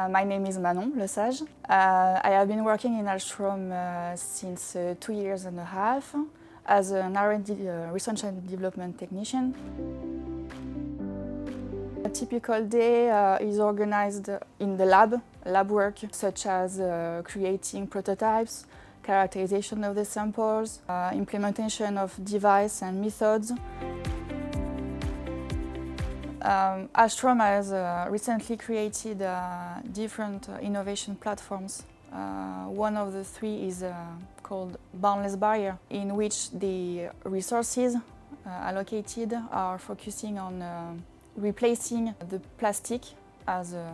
My name is Manon Lesage. I have been working in Ahlstrom since 2 years and a half as an R&D research and development technician. A typical day is organized in the lab work, such as creating prototypes, characterization of the samples, implementation of device and methods. Ahlstrom has recently created different innovation platforms. One of the three is called Boundless Barrier, in which the resources allocated are focusing on replacing the plastic as a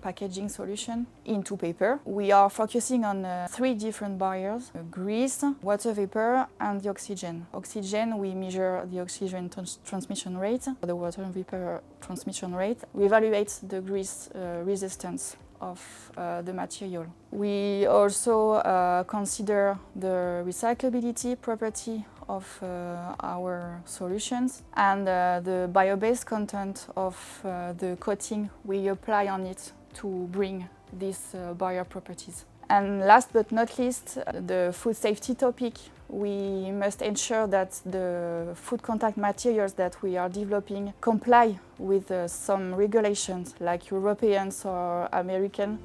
packaging solution into paper. We are focusing on 3 different barriers: grease, water vapor, and the oxygen. Oxygen, we measure the oxygen transmission rate. The water vapor transmission rate, we evaluate the grease resistance of the material. We also consider the recyclability property of our solutions and the bio-based content of the coating we apply on it to bring these barrier properties. And last but not least, the food safety topic. We must ensure that the food contact materials that we are developing comply with some regulations like Europeans or American.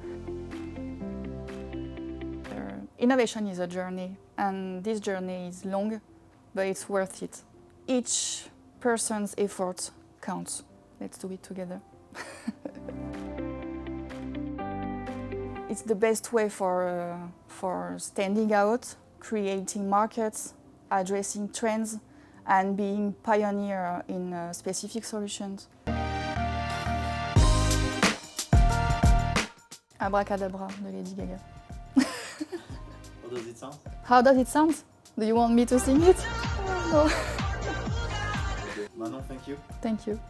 Innovation is a journey, and this journey is long, but it's worth it. Each person's effort counts. Let's do it together. It's the best way for standing out, creating markets, addressing trends, and being pioneer in specific solutions. Abracadabra de Lady Gaga. How does it sound? How does it sound? Do you want me to sing it? No. Manon, thank you. Thank you.